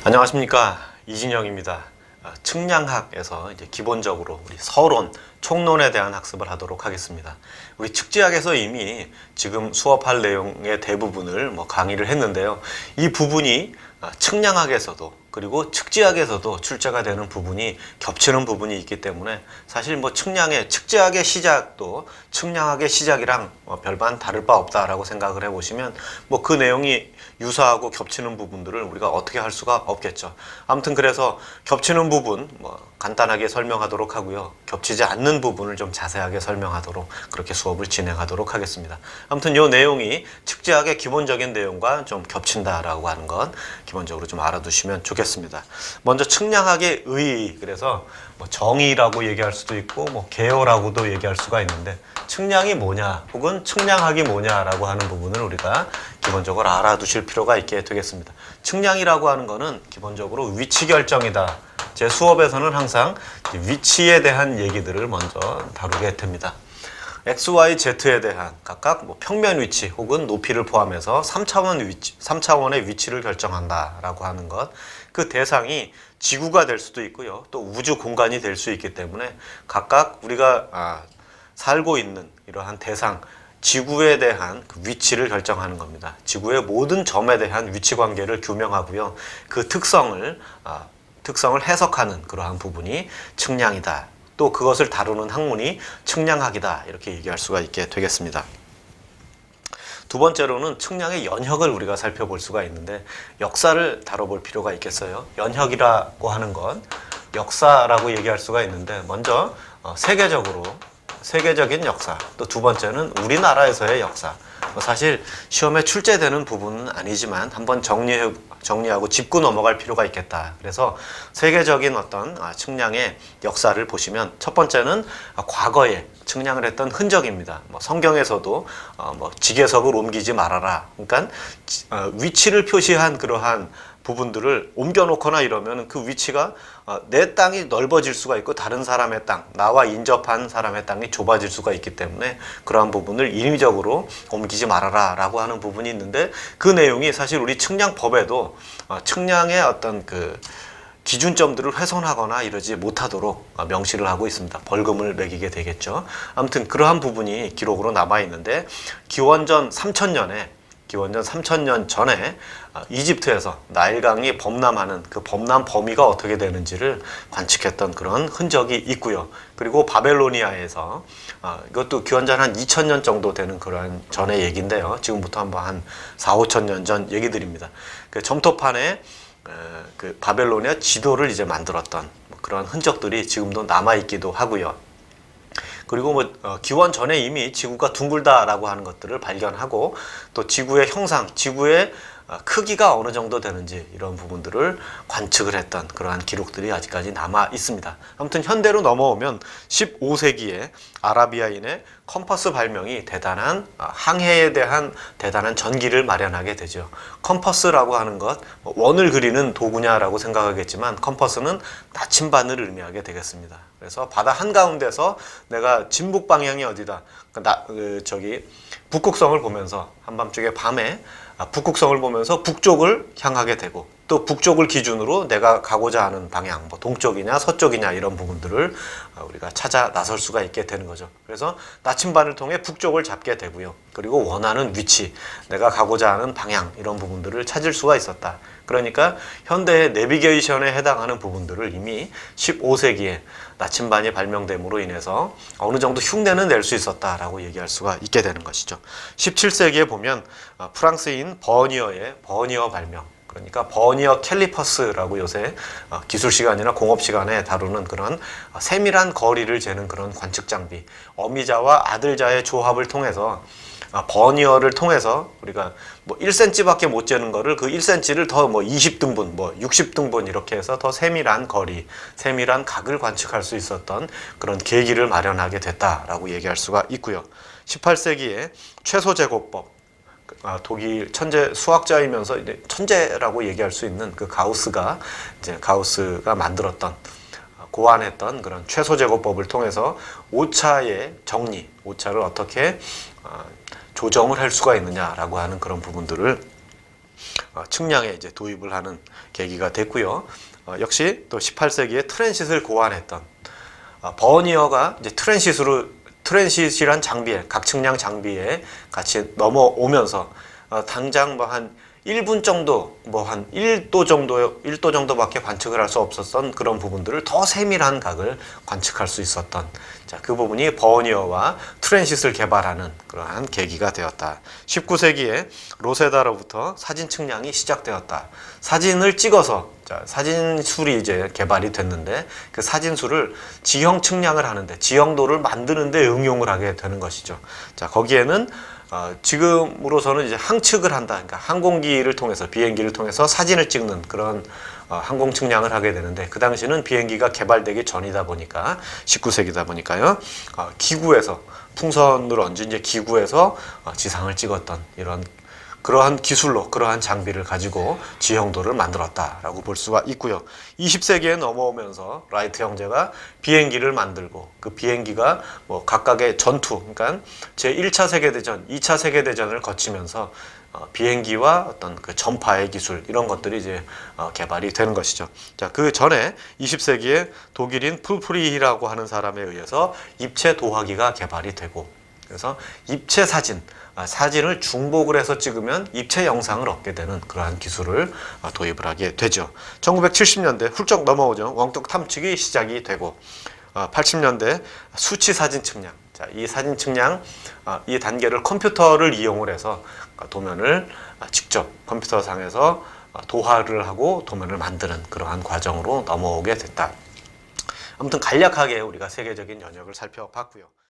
안녕하십니까, 이진영입니다. 측량학에서 이제 기본적으로 우리 서론, 총론에 대한 학습을 하도록 하겠습니다. 우리 측지학에서 이미 지금 수업할 내용의 대부분을 강의를 했는데요. 이 부분이 측량학에서도 그리고 측지학에서도 출제가 되는 부분이 겹치는 부분이 있기 때문에 사실 측지학의 시작도 측량학의 시작이랑 별반 다를 바 없다라고 생각을 해보시면 그 내용이 유사하고 겹치는 부분들을 우리가 어떻게 할 수가 없겠죠. 아무튼 그래서 겹치는 부분 간단하게 설명하도록 하고요. 겹치지 않는 부분을 좀 자세하게 설명하도록 그렇게 수업을 진행하도록 하겠습니다. 아무튼 이 내용이 측지학의 기본적인 내용과 좀 겹친다라고 하는 건 기본적으로 좀 알아두시면 좋겠습니다. 먼저 측량학의 의의, 그래서 정의라고 얘기할 수도 있고 개요라고도 얘기할 수가 있는데, 측량이 뭐냐 혹은 측량학이 뭐냐라고 하는 부분을 우리가 기본적으로 알아두실 필요가 있게 되겠습니다. 측량이라고 하는 거는 기본적으로 위치 결정이다. 제 수업에서는 항상 위치에 대한 얘기들을 먼저 다루게 됩니다. X, Y, Z에 대한 각각 평면 위치 혹은 높이를 포함해서 3차원의 위치를 결정한다라고 하는 것, 그 대상이 지구가 될 수도 있고요. 또 우주 공간이 될 수 있기 때문에 각각 우리가 살고 있는 이러한 대상, 지구에 대한 그 위치를 결정하는 겁니다. 지구의 모든 점에 대한 위치 관계를 규명하고요. 그 특성을 해석하는 그러한 부분이 측량이다. 또 그것을 다루는 학문이 측량학이다. 이렇게 얘기할 수가 있게 되겠습니다. 두 번째로는 측량의 연혁을 우리가 살펴볼 수가 있는데, 역사를 다뤄볼 필요가 있겠어요. 연혁이라고 하는 건 역사라고 얘기할 수가 있는데, 먼저 세계적인 역사, 또 두 번째는 우리나라에서의 역사. 사실 시험에 출제되는 부분은 아니지만 한번 정리하고 짚고 넘어갈 필요가 있겠다. 그래서 세계적인 어떤 측량의 역사를 보시면, 첫 번째는 과거에 측량을 했던 흔적입니다. 성경에서도 지게석을 옮기지 말아라. 그러니까 위치를 표시한 그러한 부분들을 옮겨놓거나 이러면 그 위치가 내 땅이 넓어질 수가 있고 다른 사람의 땅, 나와 인접한 사람의 땅이 좁아질 수가 있기 때문에 그러한 부분을 인위적으로 옮기지 말아라 라고 하는 부분이 있는데, 그 내용이 사실 우리 측량법에도 측량의 어떤 그 기준점들을 훼손하거나 이러지 못하도록 명시를 하고 있습니다. 벌금을 매기게 되겠죠. 아무튼 그러한 부분이 기록으로 남아 있는데, 기원전 3000년 전에 이집트에서 나일강이 범람하는 그 범람 범위가 어떻게 되는지를 관측했던 그런 흔적이 있고요. 그리고 바벨로니아에서 이것도 기원전 한 2000년 정도 되는 그런 전의 얘기인데요. 지금부터 한 4, 5천년 전 얘기들입니다. 그 점토판에 그 바벨로니아 지도를 이제 만들었던 그런 흔적들이 지금도 남아있기도 하고요. 그리고 기원 전에 이미 지구가 둥글다라고 하는 것들을 발견하고, 또 지구의 형상, 지구의 크기가 어느 정도 되는지 이런 부분들을 관측을 했던 그러한 기록들이 아직까지 남아 있습니다. 아무튼 현대로 넘어오면 15세기에 아라비아인의 컴퍼스 발명이 대단한 항해에 대한 대단한 전기를 마련하게 되죠. 컴퍼스라고 하는 것, 원을 그리는 도구냐라고 생각하겠지만 컴퍼스는 나침반을 의미하게 되겠습니다. 그래서 바다 한가운데서 내가 진북 방향이 어디다, 북극성을 보면서 한밤중에 밤에 북극성을 보면서 북쪽을 향하게 되고, 또 북쪽을 기준으로 내가 가고자 하는 방향, 동쪽이냐 서쪽이냐 이런 부분들을 우리가 찾아 나설 수가 있게 되는 거죠. 그래서 나침반을 통해 북쪽을 잡게 되고요. 그리고 원하는 위치, 내가 가고자 하는 방향 이런 부분들을 찾을 수가 있었다. 그러니까 현대의 내비게이션에 해당하는 부분들을 이미 15세기에 나침반이 발명됨으로 인해서 어느 정도 흉내는 낼 수 있었다라고 얘기할 수가 있게 되는 것이죠. 17세기에 보면 프랑스인 버니어의 버니어 발명, 그러니까 버니어 캘리퍼스라고 요새 기술 시간이나 공업 시간에 다루는 그런 세밀한 거리를 재는 그런 관측 장비, 어미자와 아들자의 조합을 통해서 버니어를 통해서 우리가 1cm밖에 못 재는 거를 그 1cm를 더 20등분, 60등분 이렇게 해서 더 세밀한 거리, 세밀한 각을 관측할 수 있었던 그런 계기를 마련하게 됐다라고 얘기할 수가 있고요. 18세기에 최소제곱법, 독일 천재 수학자이면서 천재라고 얘기할 수 있는 그 가우스가 만들었던, 고안했던 그런 최소제곱법을 통해서 오차의 정리, 오차를 어떻게 조정을 할 수가 있느냐라고 하는 그런 부분들을 측량에 이제 도입을 하는 계기가 됐고요. 역시 또 18세기에 트랜싯을 고안했던 버니어가 이제 트랜싯이란 장비에, 각 측량 장비에 같이 넘어오면서 당장 뭐 한 1분 정도, 뭐 한 1도 정도밖에 관측을 할 수 없었던 그런 부분들을 더 세밀한 각을 관측할 수 있었던, 자, 그 부분이 버니어와 트랜싯을 개발하는 그러한 계기가 되었다. 19세기에 로세다로부터 사진 측량이 시작되었다. 사진을 찍어서, 자, 사진술이 이제 개발이 됐는데 그 사진술을 지형 측량을 하는데, 지형도를 만드는데 응용을 하게 되는 것이죠. 자, 거기에는 지금으로서는 이제 항측을 한다. 그러니까 항공기를 통해서, 비행기를 통해서 사진을 찍는 그런 항공 측량을 하게 되는데, 그 당시는 비행기가 개발되기 전이다 보니까, 19세기다 보니까요, 기구에서, 풍선을 얹은 이제 기구에서 지상을 찍었던 이런 그러한 기술로, 그러한 장비를 가지고 지형도를 만들었다라고 볼 수가 있고요. 20세기에 넘어오면서 라이트 형제가 비행기를 만들고, 그 비행기가 뭐 각각의 전투, 그러니까 제1차 세계대전, 2차 세계대전을 거치면서 비행기와 어떤 그 전파의 기술, 이런 것들이 이제 개발이 되는 것이죠. 자, 그 전에 20세기에 독일인 풀프리히라고 하는 사람에 의해서 입체 도화기가 개발이 되고, 그래서 입체 사진, 사진을 중복을 해서 찍으면 입체 영상을 얻게 되는 그러한 기술을 도입을 하게 되죠. 1970년대 훌쩍 넘어오죠. 원격 탐측이 시작이 되고, 80년대 수치 사진 측량. 자, 이 사진 측량, 이 단계를 컴퓨터를 이용을 해서 도면을 직접 컴퓨터상에서 도화를 하고 도면을 만드는 그러한 과정으로 넘어오게 됐다. 아무튼 간략하게 우리가 세계적인 연역을 살펴봤고요.